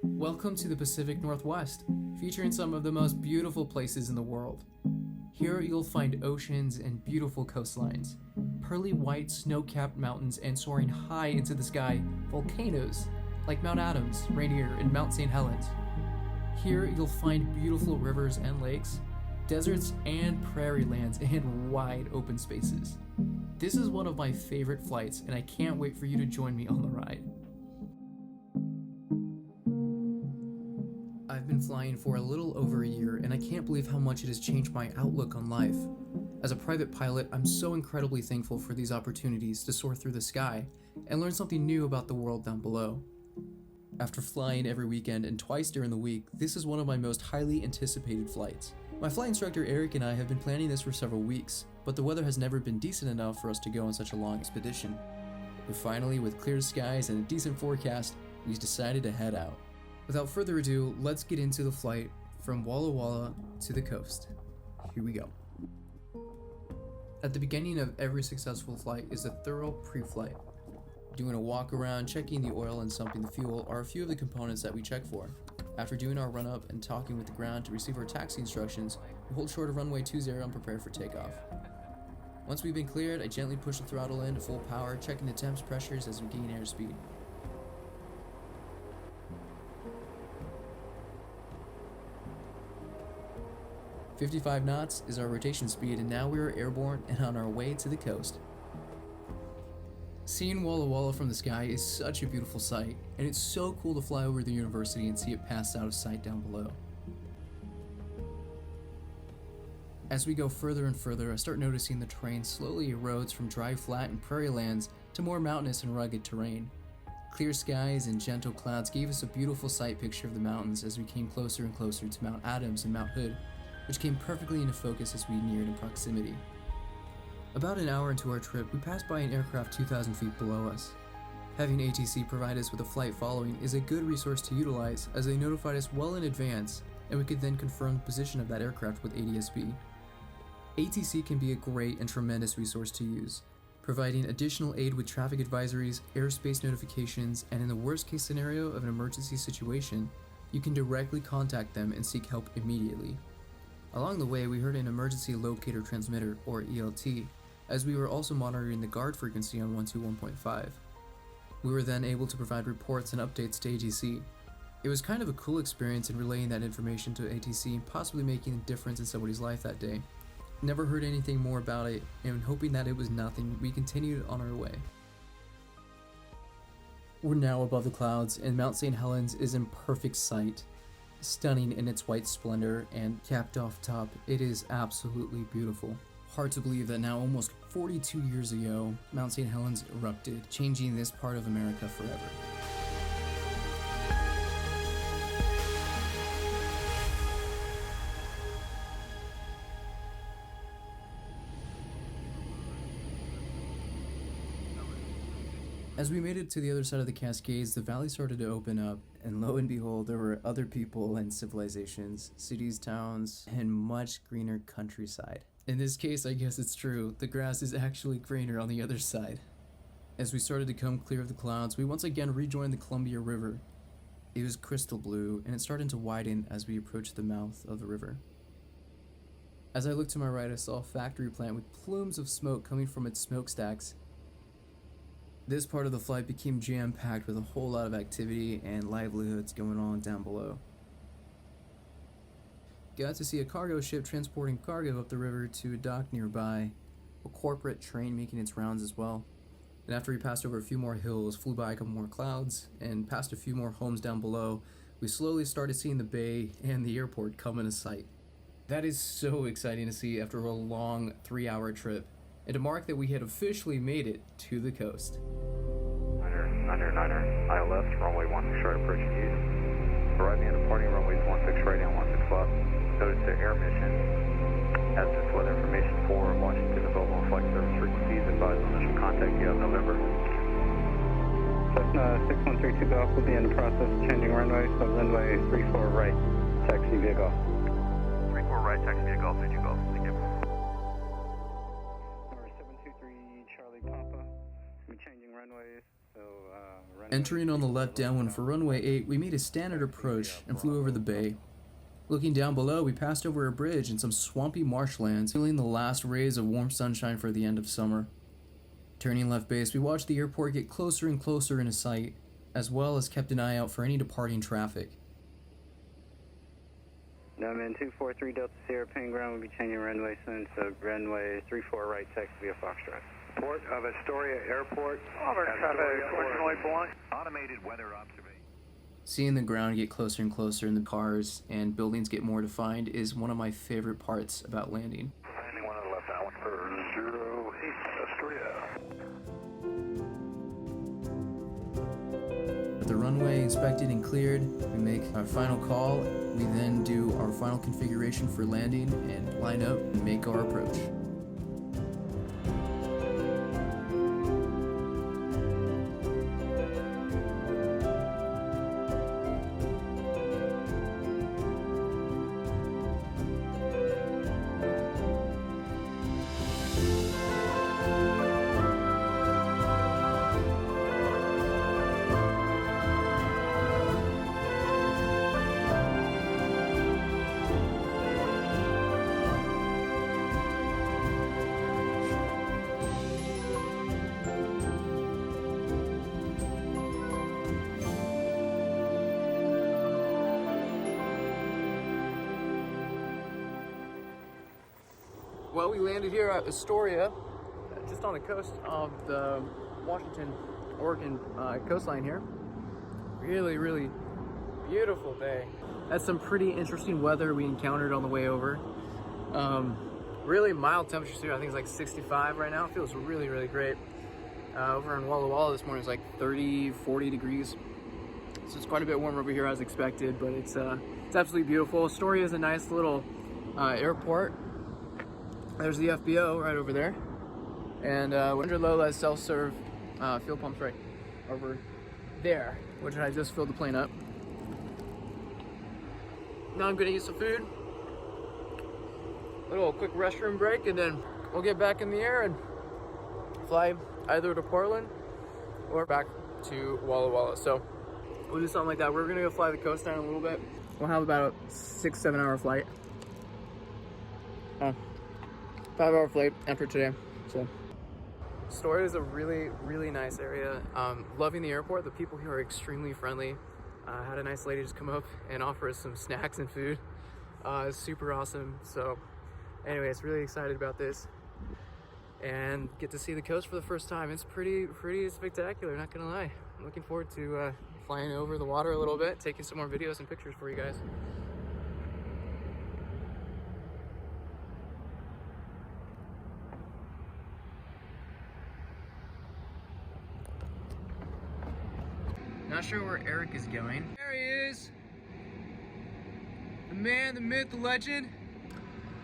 Welcome to the Pacific Northwest, featuring some of the most beautiful places in the world. Here you'll find oceans and beautiful coastlines, pearly white snow-capped mountains, and soaring high into the sky, volcanoes like Mount Adams, Rainier, and Mount St. Helens. Here you'll find beautiful rivers and lakes, deserts and prairie lands, and wide open spaces. This is one of my favorite flights, and I can't wait for you to join me on the ride. I've been flying for a little over a year, and I can't believe how much it has changed my outlook on life. As a private pilot, I'm so incredibly thankful for these opportunities to soar through the sky and learn something new about the world down below. After flying every weekend and twice during the week, this is one of my most highly anticipated flights. My flight instructor Eric and I have been planning this for several weeks, but the weather has never been decent enough for us to go on such a long expedition. But finally, with clear skies and a decent forecast, we decided to head out. Without further ado, let's get into the flight from Walla Walla to the coast. Here we go. At the beginning of every successful flight is a thorough pre-flight. Doing a walk around, checking the oil, and sumping the fuel are a few of the components that we check for. After doing our run-up and talking with the ground to receive our taxi instructions, we hold short of runway 20 and prepare for takeoff. Once we've been cleared, I gently push the throttle in to full power, checking the temps pressures as we gain airspeed. "55 knots is our rotation speed, and now we are airborne and on our way to the coast." Seeing Walla Walla from the sky is such a beautiful sight, and it's so cool to fly over the university and see it pass out of sight down below. As we go further and further, I start noticing the terrain slowly erodes from dry flat and prairie lands to more mountainous and rugged terrain. Clear skies and gentle clouds gave us a beautiful sight picture of the mountains as we came closer and closer to Mount Adams and Mount Hood, which came perfectly into focus as we neared in proximity. About an hour into our trip, we passed by an aircraft 2,000 feet below us. Having ATC provide us with a flight following is a good resource to utilize, as they notified us well in advance, and we could then confirm the position of that aircraft with ADSB. ATC can be a great and tremendous resource to use, providing additional aid with traffic advisories, airspace notifications, and in the worst case scenario of an emergency situation, you can directly contact them and seek help immediately. Along the way, we heard an emergency locator transmitter, or ELT, as we were also monitoring the guard frequency on 121.5. We were then able to provide reports and updates to ATC. It was kind of a cool experience in relaying that information to ATC and possibly making a difference in somebody's life that day. Never heard anything more about it, and hoping that it was nothing, we continued on our way. We're now above the clouds, and Mount St. Helens is in perfect sight. Stunning in its white splendor, and capped off top, it is absolutely beautiful. Hard to believe that now, almost 42 years ago, Mount St. Helens erupted, changing this part of America forever. As we made it to the other side of the Cascades, the valley started to open up, and lo and behold, there were other people and civilizations, cities, towns, and much greener countryside. In this case, I guess it's true, the grass is actually greener on the other side. As we started to come clear of the clouds, we once again rejoined the Columbia River. It was crystal blue, and it started to widen as we approached the mouth of the river. As I looked to my right, I saw a factory plant with plumes of smoke coming from its smokestacks. This part of the flight became jam-packed with a whole lot of activity and livelihoods going on down below. Got to see a cargo ship transporting cargo up the river to a dock nearby, a corporate train making its rounds as well. And after we passed over a few more hills, flew by a couple more clouds, and passed a few more homes down below, we slowly started seeing the bay and the airport come into sight. That is so exciting to see after a long 3-hour trip, and to mark that we had officially made it to the coast. Niner, I left, runway 16 short approaching you. Arriving and departing runways 16 right and 16 left. Notice the air mission. As this weather information for Washington available flight service frequencies. Advise on initial contact you have November. Cessna 6132 Golf will be in the process of changing runway, so runway 34 right, taxi via Golf. 34 right, taxi via Golf, thank you Golf. Thank you. Number 723 Charlie Papa, we'll be changing runways Entering on the left downwind for runway 8, we made a standard approach and flew over the bay. Looking down below, we passed over a bridge and some swampy marshlands, feeling the last rays of warm sunshine for the end of summer. Turning left base, we watched the airport get closer and closer into sight, as well as kept an eye out for any departing traffic. Newman 243 Delta Sierra, paying ground, we'll be changing runway soon, so runway 34 right, taxi via Foxtrot. Port of Astoria Airport. Automated weather observation. Seeing the ground get closer and closer and the cars and buildings get more defined is one of my favorite parts about landing. Landing one on the left, downwind for 08 Astoria. With the runway inspected and cleared, we make our final call. We then do our final configuration for landing and line up and make our approach. Well, we landed here at Astoria, just on the coast of the Washington-Oregon coastline here. Really, really beautiful day. Had some pretty interesting weather we encountered on the way over. Really mild temperatures here. I think it's like 65 right now. It feels really, really great. Over in Walla Walla this morning it was like 30, 40 degrees. So it's quite a bit warmer over here as expected, but it's absolutely beautiful. Astoria is a nice little airport. There's the FBO right over there, and 100 low-lead self-serve fuel pumps right over there, which I just filled the plane up. Now I'm gonna eat some food, a little quick restroom break, and then we'll get back in the air and fly either to Portland or back to Walla Walla. So we'll do something like that. We're gonna go fly the coast down a little bit. We'll have about a 6-7 hour flight. 5-hour flight after today. So Astoria is a really, really nice area. Loving the airport. The people here are extremely friendly. Had a nice lady just come up and offer us some snacks and food. It's super awesome. So anyways, really excited about this and get to see the coast for the first time. It's pretty spectacular, not gonna lie. I'm looking forward to flying over the water a little bit, taking some more videos and pictures for you guys. Not sure where Eric is going. There he is! The man, the myth, the legend.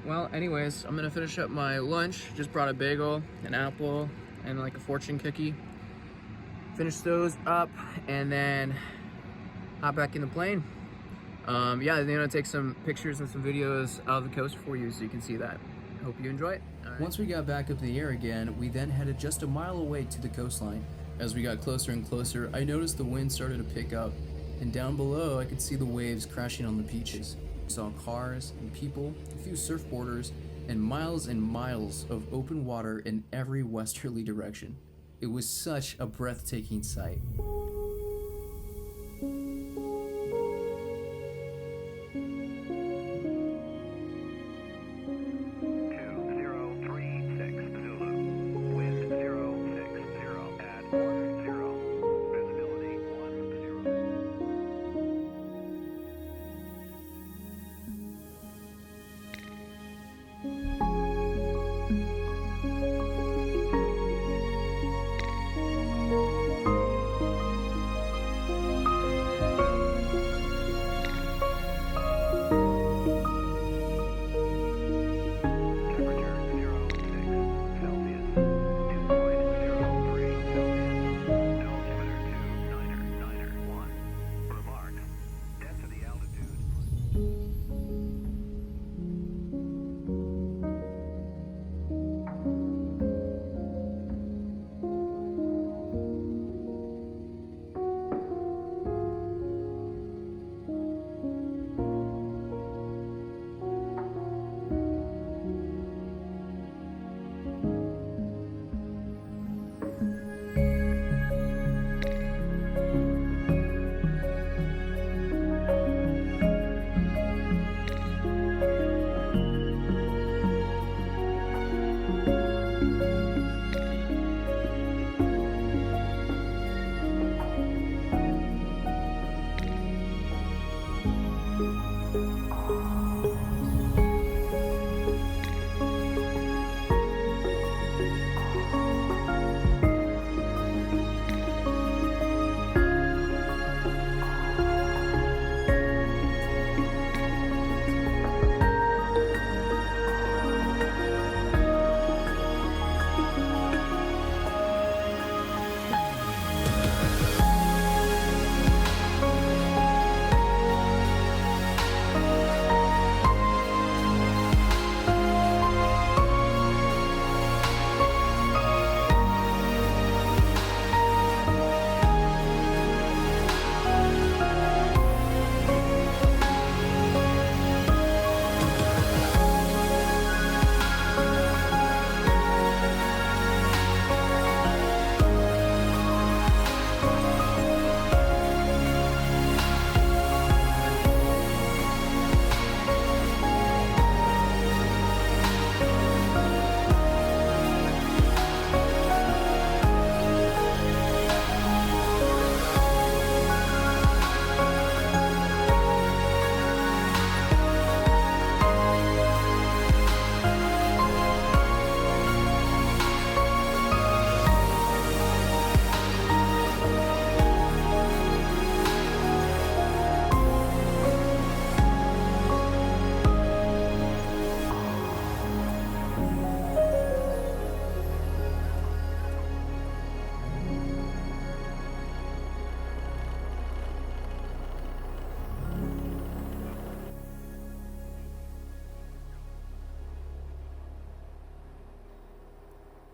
Well, anyways, I'm gonna finish up my lunch. Just brought a bagel, an apple, and like a fortune cookie. Finish those up, and then hop back in the plane. Yeah, I'm gonna take some pictures and some videos of the coast for you so you can see that. Hope you enjoy it. Right. Once we got back up in the air again, we then headed just a mile away to the coastline. As we got closer and closer, I noticed the wind started to pick up, and down below I could see the waves crashing on the beaches. I saw cars and people, a few surfboarders, and miles of open water in every westerly direction. It was such a breathtaking sight. 160.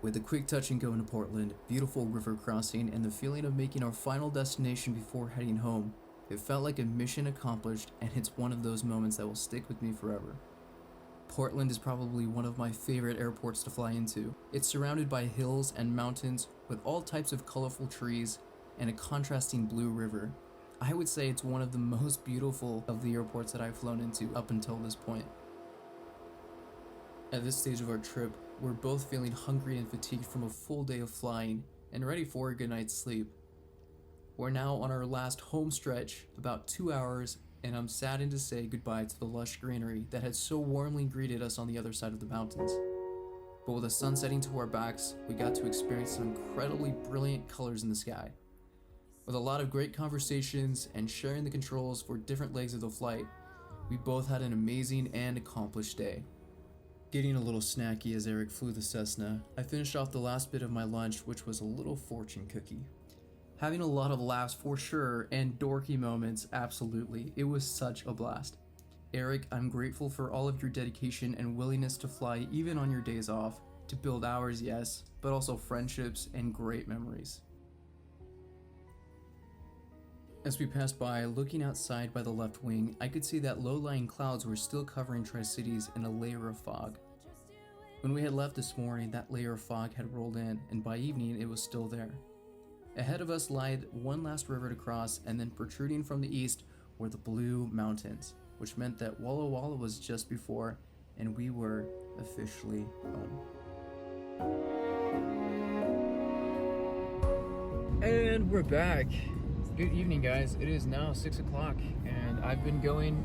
With a quick touch and go into Portland, beautiful river crossing, and the feeling of making our final destination before heading home, it felt like a mission accomplished, and it's one of those moments that will stick with me forever. Portland is probably one of my favorite airports to fly into. It's surrounded by hills and mountains with all types of colorful trees and a contrasting blue river. I would say it's one of the most beautiful of the airports that I've flown into up until this point. At this stage of our trip, we're both feeling hungry and fatigued from a full day of flying and ready for a good night's sleep. We're now on our last home stretch, about 2 hours, and I'm saddened to say goodbye to the lush greenery that had so warmly greeted us on the other side of the mountains. But with the sun setting to our backs, we got to experience some incredibly brilliant colors in the sky. With a lot of great conversations and sharing the controls for different legs of the flight, we both had an amazing and accomplished day. Getting a little snacky as Eric flew the Cessna, I finished off the last bit of my lunch, which was a little fortune cookie. Having a lot of laughs for sure, and dorky moments absolutely. It was such a blast. Eric, I'm grateful for all of your dedication and willingness to fly even on your days off, to build hours, yes, but also friendships and great memories. As we passed by, looking outside by the left wing, I could see that low-lying clouds were still covering Tri-Cities in a layer of fog. When we had left this morning, that layer of fog had rolled in, and by evening it was still there. Ahead of us lied one last river to cross, and then protruding from the east were the Blue Mountains, which meant that Walla Walla was just before, and we were officially home. And we're back. Good evening, guys. It is now 6 o'clock, and I've been going,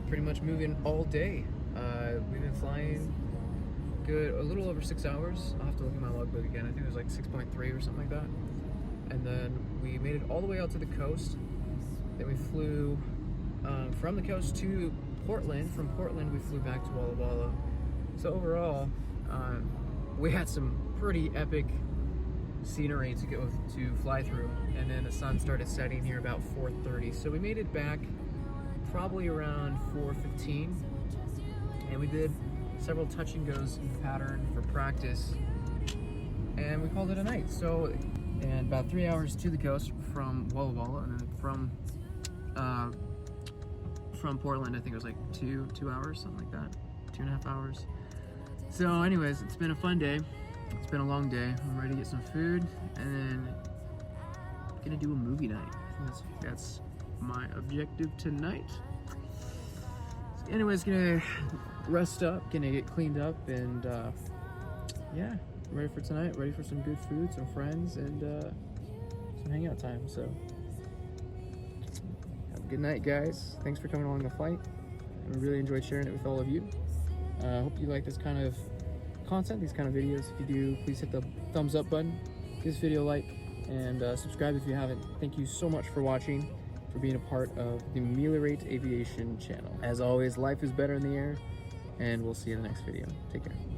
pretty much moving all day. We've been flying a little over 6 hours. I'll have to look at my logbook again. I think it was like 6.3 or something like that. And then we made it all the way out to the coast. Then we flew from the coast to Portland. From Portland, we flew back to Walla Walla. So overall, we had some pretty epic scenery to fly through, and then the sun started setting here about 4:30, so we made it back probably around 4:15, and we did several touch and goes in pattern for practice, and we called it a night. So, and about 3 hours to the coast from Walla Walla, and then from Portland, I think it was like two hours, something like that, 2.5 hours. So anyways, it's been a fun day. It's been a long day. I'm ready to get some food, and then I'm gonna do a movie night. I think that's my objective tonight. So anyways, gonna rest up, gonna get cleaned up, and yeah, ready for tonight. Ready for some good food, some friends, and some hangout time. So have a good night, guys. Thanks for coming along the flight. I really enjoyed sharing it with all of you. I hope you like this kind of content, these kind of videos. If you do, please hit the thumbs up button, give this video a like, and subscribe if you haven't. Thank you so much for watching, for being a part of the Ameliorate Aviation channel. As always, life is better in the air, and we'll see you in the next video. Take care.